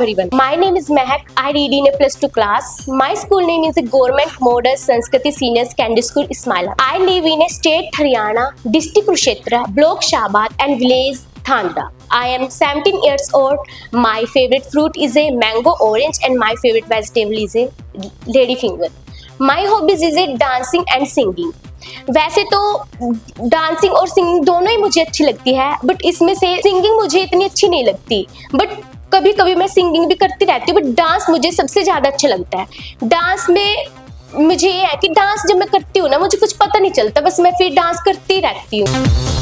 everyone. My name is Mehak. I read in a +2 class. My school name is Government Model Sanskriti Senior Secondary School, Ismaila. I live in a state Haryana, district Kurukshetra, block Shabad and village Thandra. I am 17 years old. My favorite fruit is a mango orange and my favorite vegetable is a lady finger. My hobbies is a dancing and singing. वैसे तो dancing और singing दोनों ही मुझे अच्छी लगती है, but इसमें से सिंगिंग मुझे इतनी अच्छी नहीं लगती, बट कभी कभी मैं सिंगिंग भी करती रहती हूँ, बट डांस मुझे सबसे ज़्यादा अच्छा लगता है। डांस में मुझे ये है कि डांस जब मैं करती हूँ ना, मुझे कुछ पता नहीं चलता, बस मैं फिर डांस करती रहती हूँ।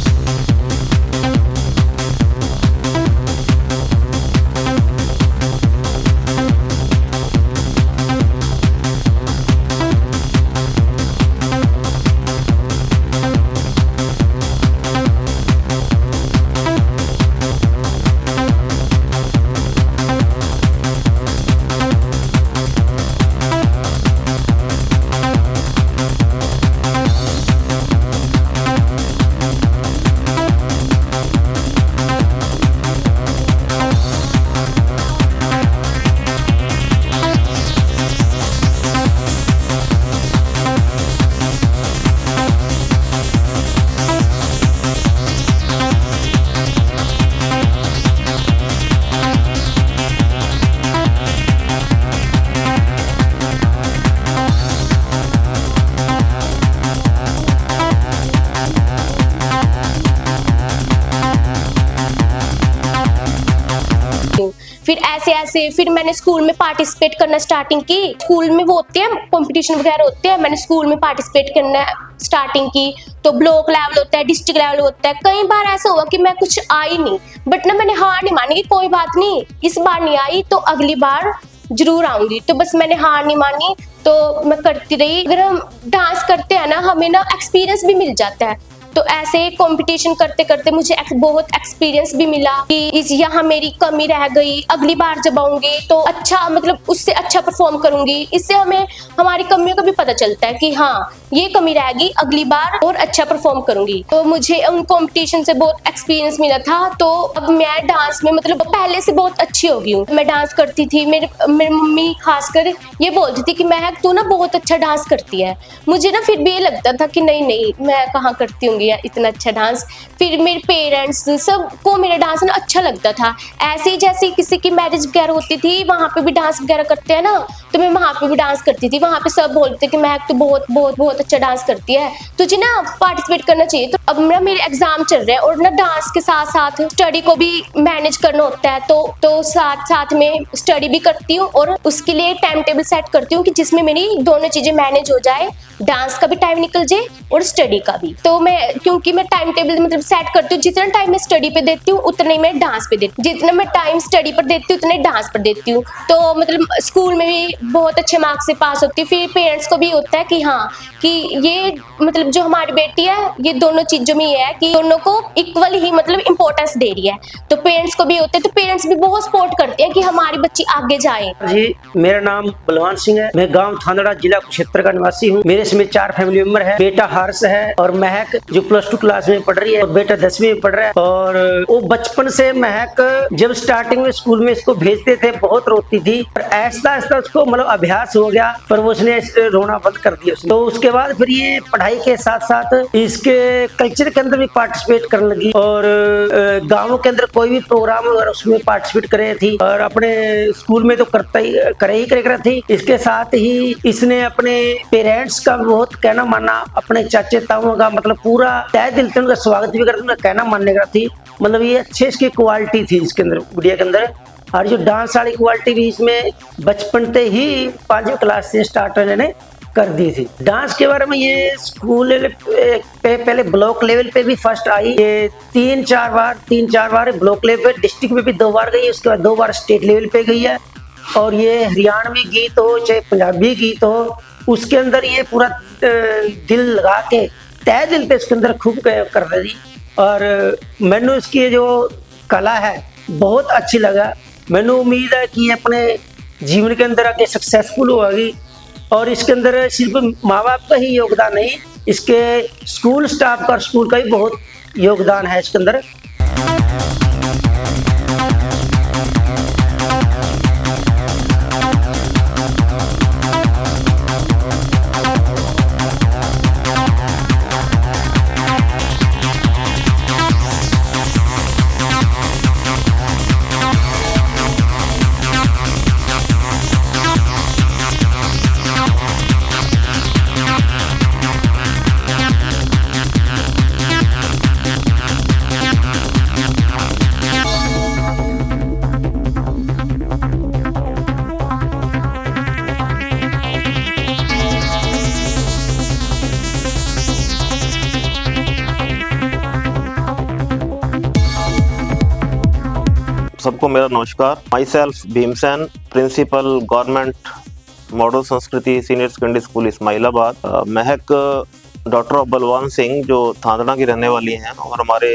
फिर ऐसे फिर मैंने स्कूल में पार्टिसिपेट करना स्टार्टिंग की। स्कूल में वो होते हैं कंपटीशन वगैरह होते हैं, मैंने स्कूल में पार्टिसिपेट करना स्टार्टिंग की। तो ब्लॉक लेवल होता है, डिस्ट्रिक्ट लेवल होता है। कई बार ऐसा हुआ कि मैं कुछ आई नहीं, बट ना मैंने हार नहीं मानी कि कोई बात नहीं, इस बार नहीं आई तो अगली बार जरूर आऊंगी। तो बस मैंने हार नहीं मानी, तो मैं करती रही। अगर हम डांस करते हैं ना, हमें ना एक्सपीरियंस भी मिल जाता है। तो ऐसे कंपटीशन करते करते मुझे बहुत एक्सपीरियंस भी मिला कि यहाँ मेरी कमी रह गई, अगली बार जब आऊंगी तो अच्छा, मतलब उससे अच्छा परफॉर्म करूंगी। इससे हमें हमारी कमियों का भी पता चलता है कि हाँ ये कमी रहेगी, अगली बार और अच्छा परफॉर्म करूंगी। तो मुझे उन कंपटीशन से बहुत एक्सपीरियंस मिला था। तो अब मैं डांस में मतलब पहले से बहुत अच्छी हो गई हूँ। मैं डांस करती थी, मेरी मम्मी खासकर ये बोलती थी कि महक तू ना बहुत अच्छा डांस करती है। मुझे ना फिर भी ये लगता था कि नहीं मैं कहाँ करती हूँ इतना अच्छा डांस। फिर मेरे पेरेंट्स सबको मेरा डांस ना अच्छा लगता था। ऐसे ही जैसे किसी की मैरिज वगैरह होती थी, वहाँ पे भी डांस वगैरह करते हैं ना, तो मैं वहाँ पे भी डांस करती थी। वहाँ पे सब बोलते कि महक तो बहुत बहुत बहुत अच्छा डांस करती है, तुझे ना पार्टिसिपेट करना चाहिए। तो अब ना मेरे एग्जाम चल रहे हैं और ना डांस के साथ साथ स्टडी को भी मैनेज करना होता है, तो साथ साथ में स्टडी भी करती हूँ और उसके लिए टाइम टेबल सेट करती हूँ कि जिसमें मेरी दोनों चीजें मैनेज हो जाए, डांस का भी टाइम निकल जाए और स्टडी का भी। तो मैं क्योंकि मैं टाइम टेबल मतलब सेट करती हूँ, जितना टाइम मैं स्टडी पे देती हूँ उतना ही मैं डांस पे देती हूँ, जितना मैं टाइम स्टडी पर देती हूँ उतना ही डांस पर देती हूँ। तो मतलब स्कूल में भी बहुत अच्छे मार्क्स से पास होती है। फिर पेरेंट्स को भी होता है कि हाँ कि ये मतलब जो हमारी बेटी है ये दोनों चीजों में ये है कि दोनों को इक्वल ही मतलब इंपॉर्टेंस दे रही है। तो पेरेंट्स को भी होते हैं, तो पेरेंट्स भी बहुत सपोर्ट करते हैं कि हमारी बच्ची आगे जाए। जी, मेरा नाम बलवान सिंह है। मैं गांव थांदड़ा जिला कुरुक्षेत्र का निवासी हूँ। मेरे इसमें 4 फैमिली मेंबर है। बेटा हर्ष है और महक जो +2 क्लास में पढ़ रही है और बेटा 10वीं में पढ़ रहा है। और वो बचपन से महक जब स्टार्टिंग में स्कूल में इसको भेजते थे बहुत रोती थी, और ऐसा ऐसा उसको मतलब अभ्यास हो गया, पर वो उसने रोना बंद कर दिया। तो उसके बाद फिर ये पढ़ाई के साथ साथ इसके कल्चर के अंदर भी पार्टिसिपेट करने लगी और गाँव के अंदर कोई भी प्रोग्राम अगर उसमें पार्टिसिपेट करे थी, और अपने स्कूल में तो करे थी। इसके साथ ही इसने अपने पेरेंट्स का बहुत कहना मानना, अपने चाचे ताऊ का मतलब पूरा तहे दिल से उनका स्वागत भी करते, उनका कहना मानने का थी। मतलब ये अच्छे इसकी क्वालिटी थी इसके अंदर, गुड़िया के अंदर। और जो डांस वाली क्वालिटी भी इसमें बचपन से ही 5वीं क्लास से स्टार्ट इन्होंने कर दी थी। डांस के बारे में ये स्कूल पे पहले ब्लॉक लेवल पे भी फर्स्ट आई, ये 3-4 बार ब्लॉक लेवल पे, डिस्ट्रिक्ट में भी 2 बार गई, उसके बाद 2 बार स्टेट लेवल पे गई है। और ये हरियाणवी गीत हो चाहे पंजाबी गीत हो, उसके अंदर ये पूरा दिल लगा के तहे दिल पे इसके अंदर खूब कर रही। और मैंने इसकी जो कला है बहुत अच्छी लगा। मैंने उम्मीद है कि अपने जीवन के अंदर आगे सक्सेसफुल होगी। और इसके अंदर सिर्फ माँ बाप का ही योगदान नहीं, इसके स्कूल स्टाफ का, स्कूल का भी बहुत योगदान है इसके अंदर। सबको मेरा नमस्कार। Myself Bhimsen, principal government model Sanskriti senior secondary school Ismailabad. Mehak doctor of Balwan Singh जो थांदड़ा की रहने वाली हैं और हमारे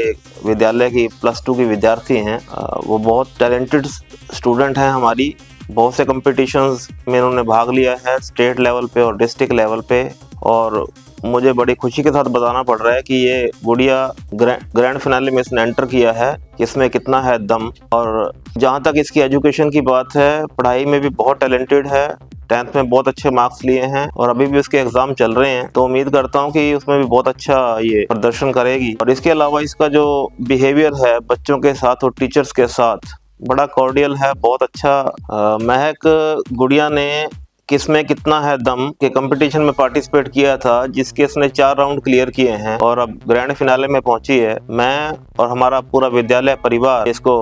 विद्यालय की +2 की विद्यार्थी हैं। वो बहुत टैलेंटेड स्टूडेंट हैं हमारी। बहुत से कॉम्पिटिशन्स में इन्होंने भाग लिया है, स्टेट लेवल पे और डिस्ट्रिक्ट लेवल पे। और मुझे बड़ी खुशी के साथ बताना पड़ रहा है कि ये गुड़िया ग्रैंड फिनाले में इसने एंटर किया है। इसमें कितना है दम। और जहाँ तक इसकी एजुकेशन की बात है, पढ़ाई में भी बहुत टैलेंटेड है। 10th में बहुत अच्छे मार्क्स लिए हैं और अभी भी उसके एग्जाम चल रहे हैं, तो उम्मीद करता हूँ कि उसमें भी बहुत अच्छा ये प्रदर्शन करेगी। और इसके अलावा इसका जो बिहेवियर है बच्चों के साथ और टीचर्स के साथ बड़ा कॉर्डियल है, बहुत अच्छा। महक गुड़िया ने किसमें कितना है दम के कंपटीशन में पार्टिसिपेट किया था, जिसके इसने 4 राउंड क्लियर किए हैं और अब ग्रैंड फिनाले में पहुंची है। मैं और हमारा पूरा विद्यालय परिवार इसको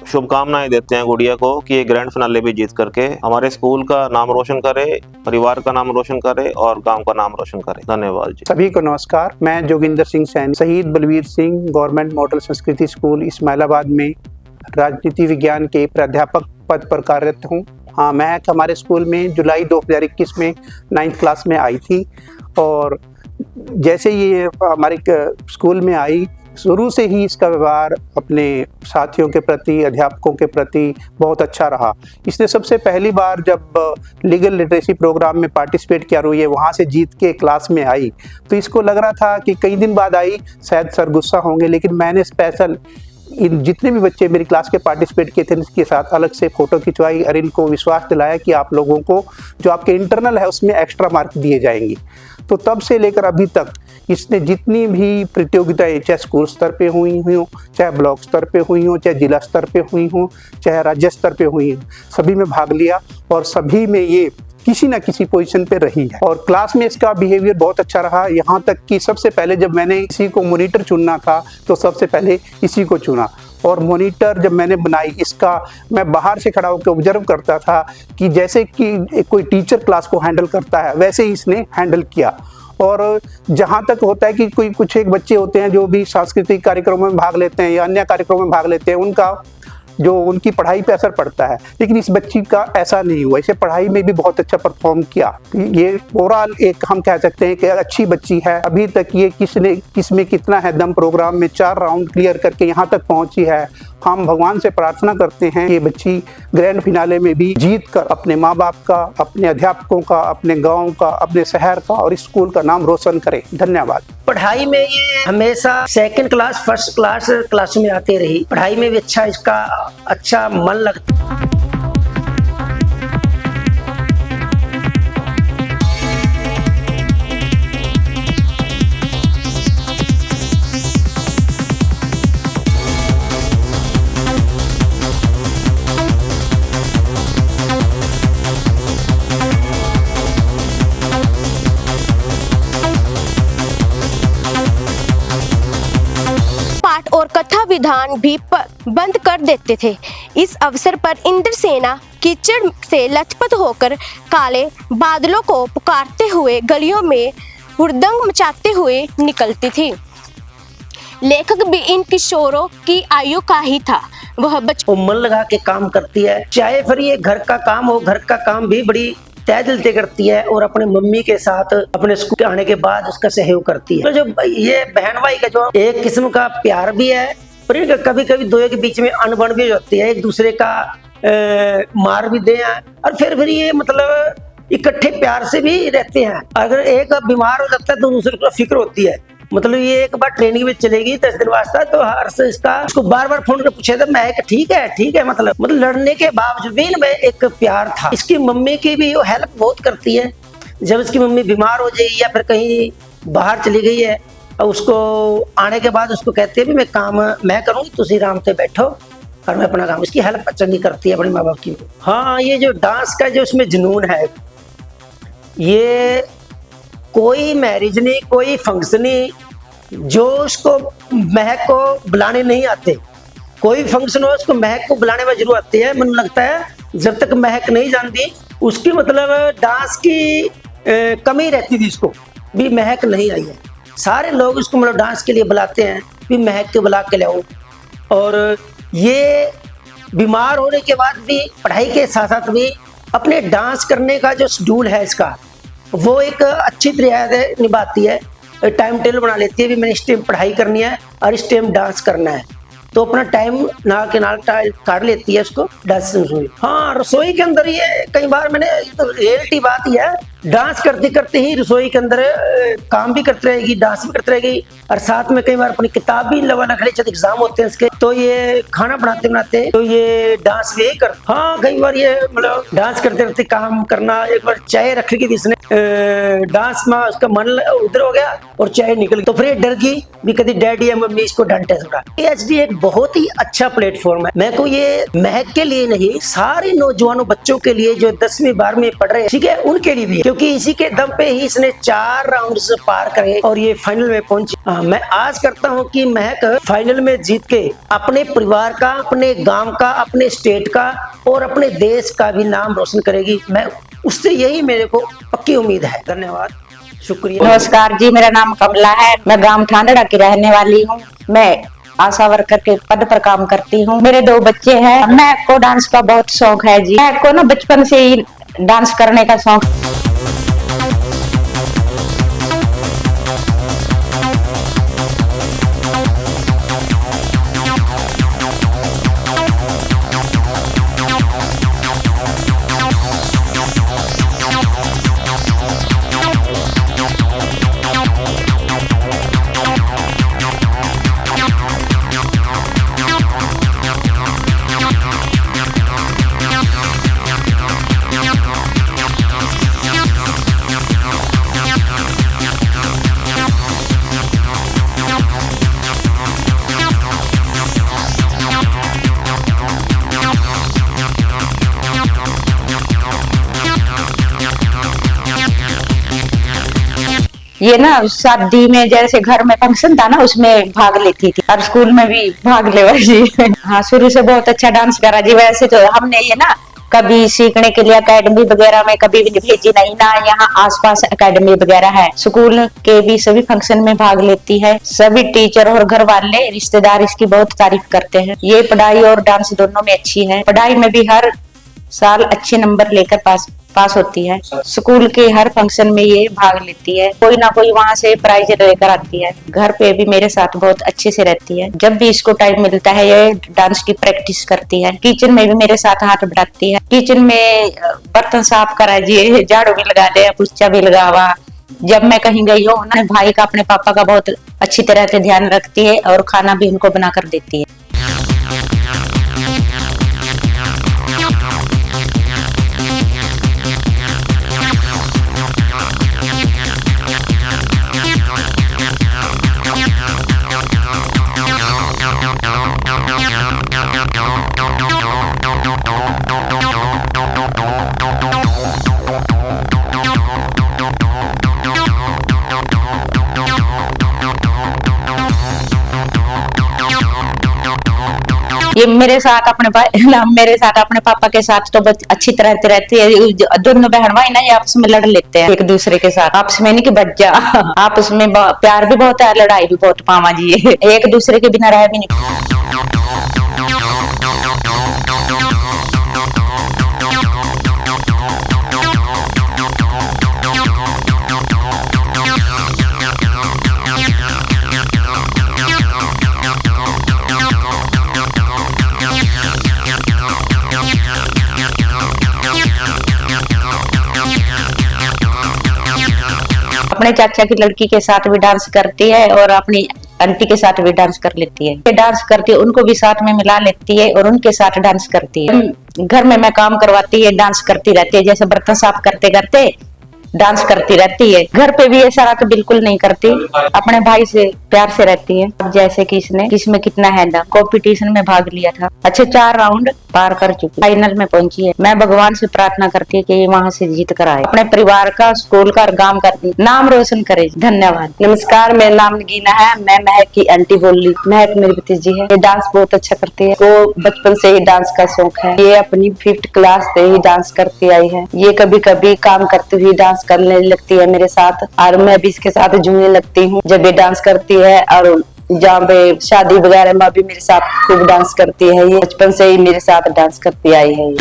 शुभकामनाएं देते हैं गुड़िया को कि ये ग्रैंड फिनाले भी जीत करके हमारे स्कूल का नाम रोशन करे, परिवार का नाम रोशन करे और गांव का नाम रोशन करे। धन्यवाद जी। सभी को नमस्कार। मैं जोगिंदर सिंह सैनी, शहीद बलवीर सिंह गवर्नमेंट मॉडल संस्कृति स्कूल इस्माइलाबाद में राजनीति विज्ञान के प्राध्यापक पद पर कार्यरत हूँ। हाँ, महक हमारे स्कूल में जुलाई 2021 में 9th क्लास में आई थी और जैसे ये हमारे स्कूल में आई, शुरू से ही इसका व्यवहार अपने साथियों के प्रति, अध्यापकों के प्रति बहुत अच्छा रहा। इसने सबसे पहली बार जब लीगल लिटरेसी प्रोग्राम में पार्टिसिपेट किया और ये वहाँ से जीत के क्लास में आई, तो इसको लग रहा था कि कई दिन बाद आई, शायद सर गुस्सा होंगे, लेकिन मैंने स्पेशल इन जितने भी बच्चे मेरी क्लास के पार्टिसिपेट किए थे इसके साथ अलग से फ़ोटो खिंचवाई और इनको विश्वास दिलाया कि आप लोगों को जो आपके इंटरनल है उसमें एक्स्ट्रा मार्क दिए जाएंगे। तो तब से लेकर अभी तक इसने जितनी भी प्रतियोगिताएं, चाहे स्कूल स्तर पे हुई हों, चाहे ब्लॉक स्तर पे हुई हों, चाहे जिला स्तर पे हुई हों, चाहे राज्य स्तर पे हुई हों, सभी में भाग लिया और सभी में ये किसी ना किसी पोजीशन पे रही है। और क्लास में इसका बिहेवियर बहुत अच्छा रहा। यहाँ तक कि सबसे पहले जब मैंने इसी को मॉनिटर चुनना था तो सबसे पहले इसी को चुना। और मॉनिटर जब मैंने बनाई, इसका मैं बाहर से खड़ा होकर ऑब्जर्व करता था कि जैसे कि कोई टीचर क्लास को हैंडल करता है वैसे ही इसने हैंडल किया। और जहाँ तक होता है कि कुछ एक बच्चे होते हैं जो भी सांस्कृतिक कार्यक्रमों में भाग लेते हैं या अन्य कार्यक्रमों में भाग लेते हैं, उनका जो उनकी पढ़ाई पे असर पड़ता है, लेकिन इस बच्ची का ऐसा नहीं हुआ। इसे पढ़ाई में भी बहुत अच्छा परफॉर्म किया। ये ओवरऑल एक हम कह सकते हैं कि अच्छी बच्ची है। अभी तक ये किसमें कितना है दम प्रोग्राम में 4 राउंड क्लियर करके यहाँ तक पहुँची है। हम भगवान से प्रार्थना करते हैं कि बच्ची ग्रैंड फिनाले में भी जीत कर अपने माँ बाप का, अपने अध्यापकों का, अपने गाँव का, अपने शहर का और स्कूल का नाम रोशन करे। धन्यवाद। पढ़ाई में ये हमेशा सेकंड क्लास, फर्स्ट क्लास में आते रही। पढ़ाई में भी इसका अच्छा मन लगता। और कथा विधान भी बंद कर देते थे। इस अवसर पर इंद्रसेना कीचड़ से लथपथ होकर काले बादलों को पुकारते हुए गलियों में हुड़दंग मचाते हुए निकलती थी। लेखक भी इन किशोरों की आयु का ही था। वह मन लगा के काम करती है, चाहे फिर ये घर का काम हो, घर का काम भी बड़ी तय दिल से करती है और अपने मम्मी के साथ अपने स्कूल आने के बाद उसका सहयोग करती है। तो जो ये बहन भाई का जो एक किस्म का प्यार भी है, पर कभी कभी दोनों के बीच में अनबन भी होती है, एक दूसरे का मार भी दे और फिर ये मतलब इकट्ठे प्यार से भी रहते हैं। अगर एक बीमार हो जाता है तो दूसरे को फिक्र होती है। मतलब ये एक बार ट्रेनिंग में चलेगी 10 दिन वास्ता, तो हर से उसको बार बार फोन कर पूछे था, मैं ठीक है मतलब लड़ने के बावजूद भी इनमें एक प्यार था। इसकी मम्मी की भी वो हेल्प बहुत करती है। जब इसकी मम्मी बीमार हो जाएगी या फिर कहीं बाहर चली गई है और उसको आने के बाद उसको कहती है भी मैं काम मैं करूँगी, तुसी आराम से बैठो और मैं अपना काम। इसकी हेल्प चंगी करती है अपने माँ बाप की। हाँ, ये जो डांस का जो इसमें जुनून है, ये कोई मैरिज नहीं, कोई फंक्शन नहीं जो उसको महक को बुलाने नहीं आते। कोई फंक्शन हो उसको महक को बुलाने में जरूर आती है। मुझे लगता है जब तक महक नहीं जानती उसकी मतलब डांस की कमी रहती थी, उसको भी महक नहीं आई है। सारे लोग उसको मतलब डांस के लिए बुलाते हैं भी महक को बुला के लाओ। और ये बीमार होने के बाद भी पढ़ाई के साथ साथ भी अपने डांस करने का जो शेड्यूल है इसका, वो एक अच्छी तरह से निभाती है। टाइम टेबल बना लेती है भी मैंने इस टाइम पढ़ाई करनी है और इस टाइम डांस करना है, तो अपना टाइम नाल के नाल कर लेती है उसको डांस रसोई। हाँ, रसोई के अंदर ये कई बार मैंने, तो रियलिटी बात ही है, डांस करते करते ही रसोई के अंदर काम भी करती रहेगी, डांस भी करती रहेगी, और साथ में कई बार अपनी किताब भी लगा रख ले, जब एग्जाम होते हैं इसके, तो ये खाना बनाते बनाते तो ये डांस भी कर। हाँ, कई बार ये मतलब डांस करते करते काम करना। एक बार चाय रख ली थी इसने, डांस में उसका मन उधर हो गया और चाय निकल गई, तो फिर डर गई भी कभी डैडी या मम्मी इसको डांटे थोड़ा। HD एक बहुत ही अच्छा प्लेटफॉर्म है। मैं को ये महक के लिए नहीं, सारे नौजवानों बच्चों के लिए जो 10वीं 12वीं पढ़ रहे हैं, ठीक है, उनके लिए भी, क्योंकि इसी के दम पे ही इसने 4 राउंड पार करे और ये फाइनल में पहुंची। मैं आज करता हूं कि महक फाइनल में जीत के अपने परिवार का, अपने गांव का, अपने स्टेट का और अपने देश का भी नाम रोशन करेगी। मैं उससे यही मेरे को पक्की उम्मीद है। धन्यवाद, शुक्रिया। नमस्कार जी, मेरा नाम कमला है। मैं गांव थांदड़ा की रहने वाली हूँ। मैं आशा वर्कर के पद पर काम करती हूँ। मेरे 2 बच्चे हैं। मैं को डांस का बहुत शौक है जी। मैं को ना बचपन से ही डांस करने का शौक। ये ना शादी में जैसे घर में फंक्शन था ना, उसमें भाग लेती थी और स्कूल में भी भाग ले जी। हाँ, शुरू से बहुत अच्छा डांस करा जी। वैसे तो हमने ये ना कभी सीखने के लिए एकेडमी वगैरह में कभी भी भेजी नहीं ना। यहाँ आसपास एकेडमी वगैरह है। स्कूल के भी सभी फंक्शन में भाग लेती है। सभी टीचर और घर वाले रिश्तेदार इसकी बहुत तारीफ करते हैं। ये पढ़ाई और डांस दोनों में अच्छी है। पढ़ाई में भी हर साल अच्छे नंबर लेकर पास होती है। स्कूल के हर फंक्शन में ये भाग लेती है। कोई ना कोई वहाँ से प्राइज लेकर आती है। घर पे भी मेरे साथ बहुत अच्छे से रहती है। जब भी इसको टाइम मिलता है ये डांस की प्रैक्टिस करती है। किचन में भी मेरे साथ हाथ बढ़ाती है। किचन में बर्तन साफ करा जी, झाड़ू भी लगा दे, पोछा भी लगावा। जब मैं कहीं गई हूँ ना, भाई का, अपने पापा का बहुत अच्छी तरह से ध्यान रखती है और खाना भी उनको बना कर देती है। ये मेरे साथ अपने पापा के साथ तो अच्छी तरह से रहती है। दोनों बहन भाई ना ये आपस में लड़ लेते हैं एक दूसरे के साथ। आपस में नहीं कि बच्चा, आपस में प्यार भी बहुत है, लड़ाई भी बहुत। पामा जी एक दूसरे के बिना रह भी नहीं। अपने चाचा की लड़की के साथ भी डांस करती है और अपनी आंटी के साथ भी डांस कर लेती है। डांस करती है, उनको भी साथ में मिला लेती है और उनके साथ डांस करती है। घर में मैं काम करवाती है, डांस करती रहती है। जैसे बर्तन साफ करते करते डांस करती रहती है। घर पे भी ये सारा तो बिल्कुल नहीं करती, अपने भाई से प्यार से रहती है। जैसे कि इसने किसमें कितना है ना कंपटीशन में भाग लिया था, अच्छे 4 राउंड पार कर चुकी, फाइनल में पहुंची है। मैं भगवान से प्रार्थना करती है कि ये वहाँ से जीत कर आए, अपने परिवार का, स्कूल का, गांव का नाम रोशन करे। धन्यवाद। नमस्कार, मेरा नाम नगीना है। मैं महक की आंटी बोल रही। महक मेरी भतीजी है। ये डांस बहुत अच्छा करती है। वो बचपन से ही डांस का शौक है। ये अपनी 5th क्लास से ही डांस करती आई है। ये कभी कभी काम करती हुई डांस करने लगती है मेरे साथ और मैं भी इसके साथ झूमने लगती हूँ जब ये डांस करती है। और जहाँ पे शादी वगैरह में भी मेरे साथ खूब डांस करती है। ये बचपन से ही मेरे साथ डांस करती आई है ये।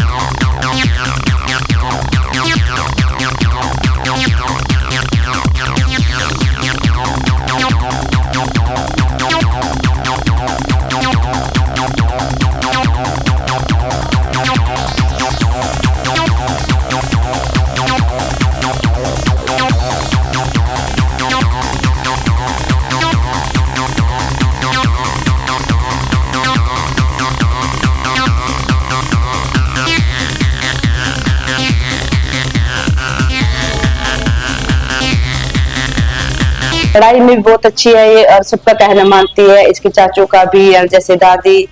पढ़ाई में भी बहुत अच्छी है ये और सबका कहना मानती है। इसके चाचू का भी और जैसे दादी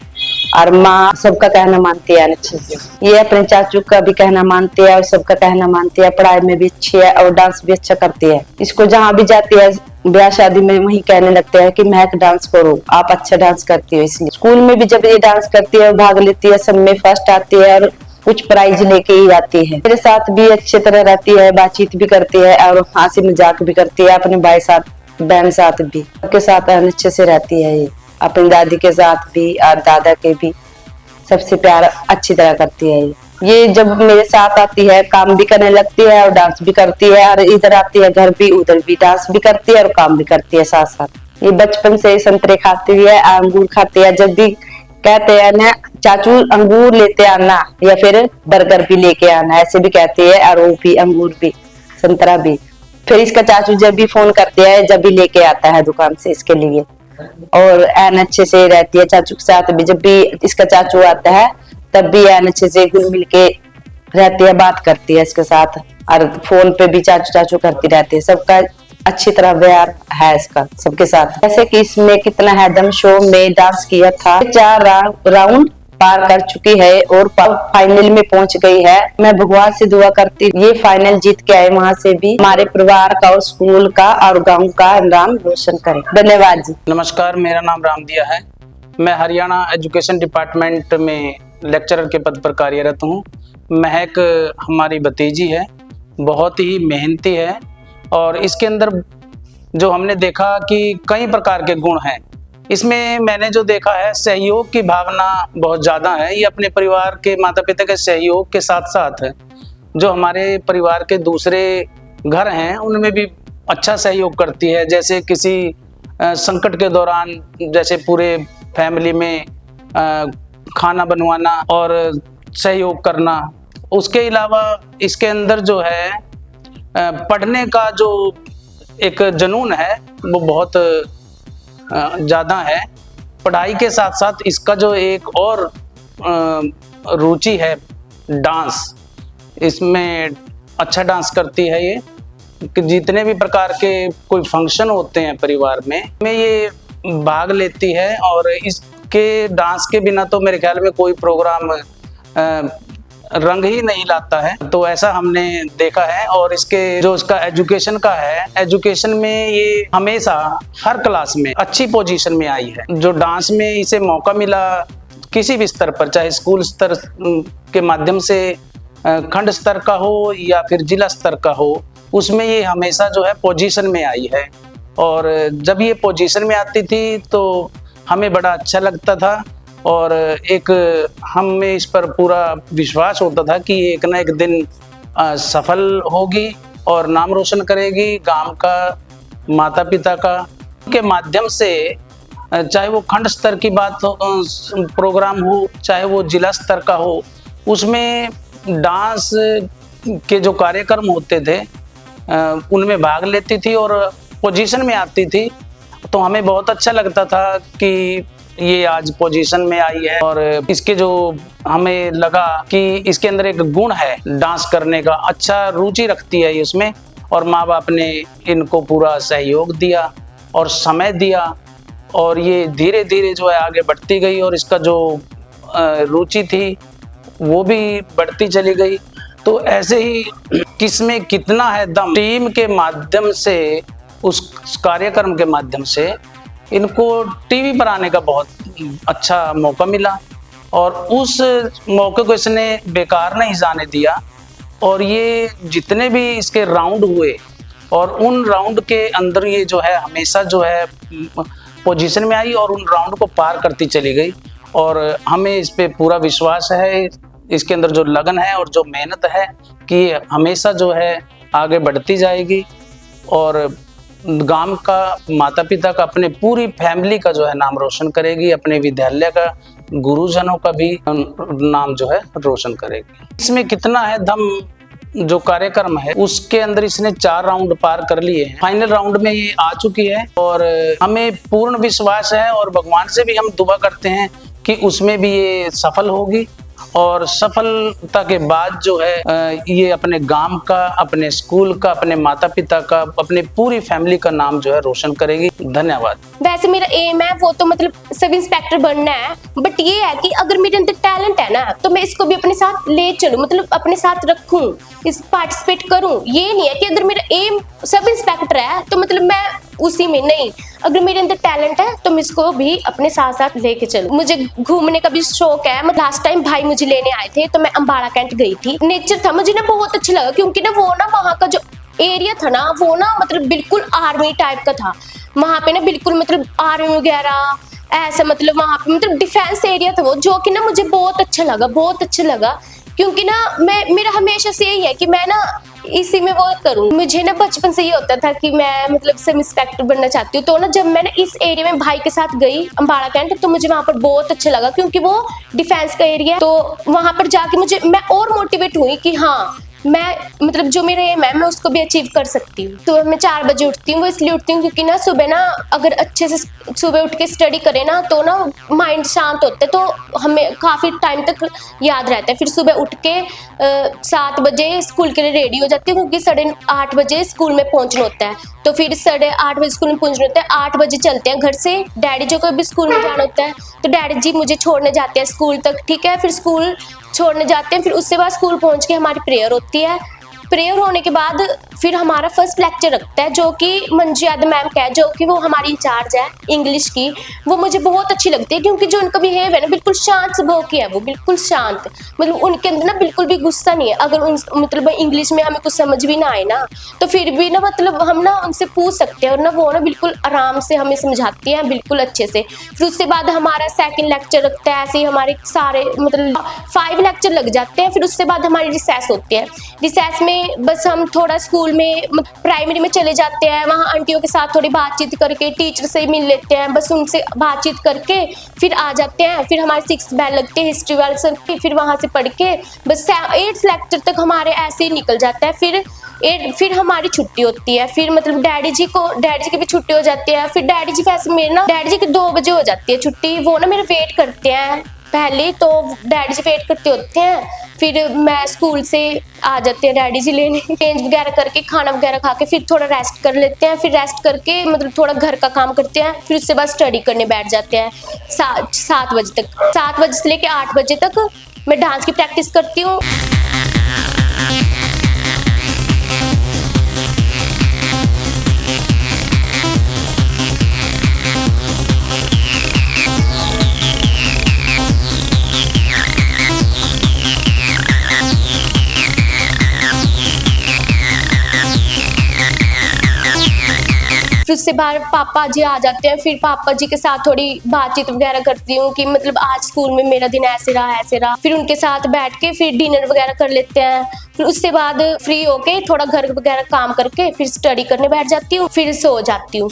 और माँ सबका कहना मानती है अच्छे से। ये अपने चाचू का भी कहना मानती है और सबका कहना मानती है। पढ़ाई में भी अच्छी है और डांस भी अच्छा करती है। इसको जहाँ भी जाती है ब्याह शादी में वही कहने लगते हैं कि महक डांस करो, आप अच्छा डांस करती हो। इसलिए स्कूल में भी जब ये डांस करती है भाग लेती है, सब में फर्स्ट आती है और कुछ प्राइज लेके ही आती है। मेरे साथ भी अच्छी तरह रहती है, बातचीत भी करती है और हंसी मजाक भी करती है। अपने भाई साथ बहन साथ भी सबके साथ अच्छे से रहती है। ये अपनी दादी के साथ भी और दादा के भी सबसे प्यार अच्छी तरह करती है। ये जब मेरे साथ आती है काम भी करने लगती है और डांस भी करती है और इधर आती है घर भी उधर भी डांस भी करती है और काम भी करती है साथ साथ। ये बचपन से संतरे खाती है, अंगूर खाती है। जब भी कहते हैं ना चाचू अंगूर लेते आना या फिर बर्गर भी लेके आना, ऐसे भी कहती है और वो भी अंगूर भी संतरा भी। फिर इसका चाचू जब भी फोन करते हैं जब भी लेके आता है दुकान से इसके लिए। और एन अच्छे से रहती है चाचू के साथ भी। जब भी इसका चाचू आता है तब भी एन अच्छे से घुल मिल के रहती है, बात करती है इसके साथ और फोन पे भी चाचू चाचू करती रहती है। सबका अच्छी तरह व्यवहार है इसका सबके साथ। जैसे कि इसमें कितना है दम शो में डांस किया था, 4 राउंड पार कर चुकी है और फाइनल में पहुंच गई है। मैं भगवान से दुआ करती हूँ ये फाइनल जीत के आए, वहाँ से भी हमारे परिवार का और स्कूल का और गांव का नाम रोशन करे। धन्यवाद जी। नमस्कार, मेरा नाम रामदिया है। मैं हरियाणा एजुकेशन डिपार्टमेंट में लेक्चरर के पद पर कार्यरत हूँ। महक हमारी भतीजी है, बहुत ही मेहनती है और इसके अंदर जो हमने देखा कि कई प्रकार के गुण हैं। इसमें मैंने जो देखा है सहयोग की भावना बहुत ज़्यादा है। ये अपने परिवार के माता पिता के सहयोग के साथ साथ जो हमारे परिवार के दूसरे घर हैं उनमें भी अच्छा सहयोग करती है। जैसे किसी संकट के दौरान जैसे पूरे फैमिली में खाना बनवाना और सहयोग करना। उसके अलावा इसके अंदर जो है पढ़ने का जो एक जुनून है वो बहुत ज़्यादा है। पढ़ाई के साथ साथ इसका जो एक और रुचि है डांस, इसमें अच्छा डांस करती है ये। कि जितने भी प्रकार के कोई फंक्शन होते हैं परिवार में ये भाग लेती है और इसके डांस के बिना तो मेरे ख्याल में कोई प्रोग्राम रंग ही नहीं लाता है। तो ऐसा हमने देखा है। और इसके जो इसका एजुकेशन का है, एजुकेशन में ये हमेशा हर क्लास में अच्छी पोजीशन में आई है। जो डांस में इसे मौका मिला किसी भी स्तर पर, चाहे स्कूल स्तर के माध्यम से खंड स्तर का हो या फिर जिला स्तर का हो, उसमें ये हमेशा जो है पोजीशन में आई है। और जब ये पोजीशन में आती थी तो हमें बड़ा अच्छा लगता था और एक हमें इस पर पूरा विश्वास होता था कि एक ना एक दिन सफल होगी और नाम रोशन करेगी गांव का, माता पिता का। के माध्यम से चाहे वो खंड स्तर की बात हो, प्रोग्राम हो, चाहे वो जिला स्तर का हो, उसमें डांस के जो कार्यक्रम होते थे उनमें भाग लेती थी और पोजीशन में आती थी। तो हमें बहुत अच्छा लगता था कि ये आज पोजीशन में आई है। और इसके जो हमें लगा कि इसके अंदर एक गुण है डांस करने का, अच्छा रुचि रखती है ये उसमें। और माँ बाप ने इनको पूरा सहयोग दिया और समय दिया और ये धीरे धीरे जो है आगे बढ़ती गई और इसका जो रुचि थी वो भी बढ़ती चली गई। तो ऐसे ही किसमें कितना है दम, टीम के माध्यम से, उस कार्यक्रम के माध्यम से इनको टीवी पर आने का बहुत अच्छा मौका मिला और उस मौके को इसने बेकार नहीं जाने दिया। और ये जितने भी इसके राउंड हुए और उन राउंड के अंदर ये जो है हमेशा जो है पोजीशन में आई और उन राउंड को पार करती चली गई। और हमें इस पे पूरा विश्वास है, इसके अंदर जो लगन है और जो मेहनत है कि हमेशा जो है आगे बढ़ती जाएगी और गांव का, माता पिता का, अपने पूरी फैमिली का जो है नाम रोशन करेगी, अपने विद्यालय का, गुरुजनों का भी नाम जो है रोशन करेगी। इसमें कितना है दम, जो कार्यक्रम है उसके अंदर इसने 4 राउंड पार कर लिए हैं, फाइनल राउंड में ये आ चुकी है और हमें पूर्ण विश्वास है और भगवान से भी हम दुआ करते हैं कि उसमें भी ये सफल होगी और सफलता के बाद जो है ये अपने गांव का, अपने स्कूल का, अपने माता पिता का, अपने पूरी फैमिली का नाम जो है रोशन करेगी। धन्यवाद। वैसे मेरा एम है वो तो मतलब सब इंस्पेक्टर बनना है, बट ये है कि अगर मेरे अंदर टैलेंट है ना तो मैं इसको भी अपने साथ ले चलूं, मतलब अपने साथ रखूं, इस पार्टिसिपेट करूं। ये नहीं है कि अगर मेरा एम सब इंस्पेक्टर है तो मतलब मैं उसी में नहीं, अगर मेरे अंदर टैलेंट है तो मैं इसको भी अपने साथ साथ लेके चलूं। मुझे घूमने का भी शौक है। लास्ट टाइम भाई मुझे लेने आए थे तो मैं अंबाड़ा कैंट गई थी। नेचर था, मुझे ना बहुत अच्छा लगा क्योंकि ना वो ना वहाँ का जो एरिया था ना वो ना मतलब बिल्कुल आर्मी टाइप का था। वहाँ पे ना बिल्कुल मतलब आर्मी वगैरह ऐसा, मतलब वहाँ पे मतलब डिफेंस एरिया था वो, जो कि ना मुझे बहुत अच्छा लगा, बहुत अच्छा लगा। क्योंकि ना मेरा हमेशा से यही है कि मैं ना इसी में वो करूँ। मुझे ना बचपन से ये होता था कि मैं मतलब सब इंस्पेक्टर बनना चाहती हूँ। तो ना जब मैं ना इस एरिया में भाई के साथ गई अंबाड़ा कैंट तो मुझे वहाँ पर बहुत अच्छा लगा क्योंकि वो डिफेंस का एरिया है। तो वहाँ पर जाके मैं और मोटिवेट हुई कि हाँ मैं मतलब जो मेरा एम है मैं उसको भी अचीव कर सकती हूँ। तो मैं 4 बजे उठती हूँ, वो इसलिए उठती हूँ क्योंकि ना सुबह ना अगर अच्छे से सुबह उठ के स्टडी करें ना तो ना माइंड शांत होता है, तो हमें काफ़ी टाइम तक याद रहता है। फिर सुबह उठ के 7 बजे स्कूल के लिए रेडी हो जाती हूँ क्योंकि 8:30 बजे स्कूल में पहुँचना होता है। तो फिर 8:30 बजे स्कूल में पहुँचना होता है, 8 बजे चलते हैं घर से। डैडी जी को भी स्कूल में जाना होता है तो डैडी जी मुझे छोड़ने जाते हैं स्कूल तक, ठीक है। फिर स्कूल छोड़ने जाते हैं, फिर उसके बाद स्कूल पहुंच के हमारी प्रेयर होती है। प्रेयर होने के बाद फिर हमारा फर्स्ट लेक्चर रखता है जो कि मंजू यादव मैम का है, जो कि वो हमारी इंचार्ज है इंग्लिश की। वो मुझे बहुत अच्छी लगती है क्योंकि जो उनका बिहेव है ना बिल्कुल शांत स्वभाव की है, वो बिल्कुल शांत, मतलब उनके अंदर ना बिल्कुल भी गुस्सा नहीं है। अगर मतलब इंग्लिश में हमें कुछ समझ भी ना आए ना तो फिर भी ना मतलब हम ना उनसे पूछ सकते हैं और ना वो ना बिल्कुल आराम से हमें समझाती हैं बिल्कुल अच्छे से। फिर उसके बाद हमारा सेकंड लेक्चर रखता है, ऐसे ही हमारे सारे मतलब 5 लेक्चर लग जाते हैं। फिर उसके बाद हमारी रिसेस होती है। रिसेस में बस हम थोड़ा स्कूल में प्राइमरी में चले जाते हैं, वहाँ आंटियों के साथ थोड़ी बातचीत करके टीचर से मिल लेते हैं, बस उनसे बातचीत करके फिर आ जाते हैं। फिर हमारे 6th बैल लगते हैं हिस्ट्री वाले सर की, फिर वहाँ से पढ़ के बस 8th लेक्चर तक हमारे ऐसे ही निकल जाता है। फिर हमारी छुट्टी होती है। फिर मतलब डैडी जी की भी छुट्टी हो जाती है। फिर डैडी जी वैसे मेरे ना डैडी जी की 2 बजे हो जाती है छुट्टी, वो ना मेरे वेट करते हैं पहले, तो डैडी जी वेट करते होते हैं। फिर मैं स्कूल से आ जाते हैं डैडी जी लेने, चेंज वगैरह करके खाना वगैरह खा के फिर थोड़ा रेस्ट कर लेते हैं। फिर रेस्ट करके मतलब थोड़ा घर का काम करते हैं, फिर उसके बाद स्टडी करने बैठ जाते हैं 7 बजे तक। 7 बजे से लेके 8 बजे तक मैं डांस की प्रैक्टिस करती हूँ। उससे बाहर पापा जी आ जाते हैं, फिर पापा जी के साथ थोड़ी बातचीत वगैरह करती हूँ कि मतलब आज स्कूल में मेरा दिन ऐसे रहा। फिर उनके साथ बैठ के फिर डिनर वगैरह कर लेते हैं। फिर उसके बाद फ्री होके थोड़ा घर वगैरह काम करके फिर स्टडी करने बैठ जाती हूँ, फिर सो जाती हूँ।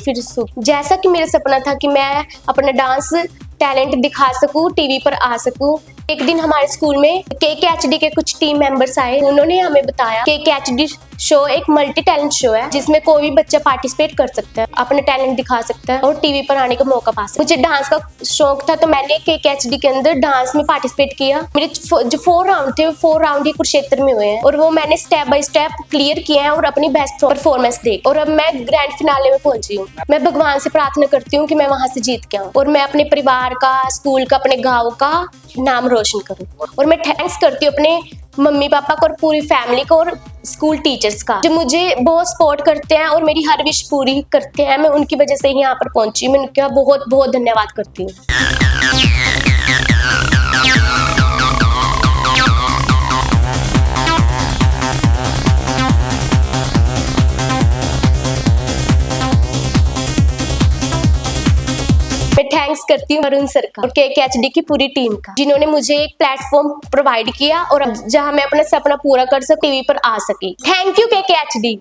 जैसा कि मेरा सपना था कि मैं अपना डांस टैलेंट दिखा सकूं, टीवी पर आ सकूं। एक दिन हमारे स्कूल में KKHD के कुछ टीम मेंबर्स आए, उन्होंने हमें बताया KKHD शो एक मल्टी टैलेंट शो है जिसमें कोई भी बच्चा पार्टिसिपेट कर सकता है, अपना टैलेंट दिखा सकता है और टीवी पर आने का मौका पा सकता है। मुझे डांस का शौक था तो मैंने KKHD के अंदर डांस में पार्टिसिपेट किया। मेरे जो 4 राउंड थे, 4 राउंड ही कुरुक्षेत्र में हुए हैं और वो मैंने स्टेप बाय स्टेप क्लियर किए हैं और अपनी बेस्ट परफॉर्मेंस दी और अब मैं ग्रैंड फिनाले में पहुंची हूँ। मैं भगवान से प्रार्थना करती हूँ कि मैं वहां से जीत के आऊँ और मैं अपने परिवार का, स्कूल का, अपने गाँव का नाम रोशन करूँ। और मैं थैंक्स करती हूँ अपने मम्मी पापा को और पूरी फैमिली को और स्कूल टीचर्स का जो मुझे बहुत सपोर्ट करते हैं और मेरी हर विश पूरी करते हैं। मैं उनकी वजह से ही यहाँ पर पहुंची। मैं उनका बहुत बहुत धन्यवाद करती हूँ। मैं थैंक्स करती हूँ वरुण सर का और KKHD की पूरी टीम का, जिन्होंने मुझे एक प्लेटफॉर्म प्रोवाइड किया और जहाँ मैं अपना सपना पूरा कर सकूं, टीवी पर आ सकी। Thank you KKHD।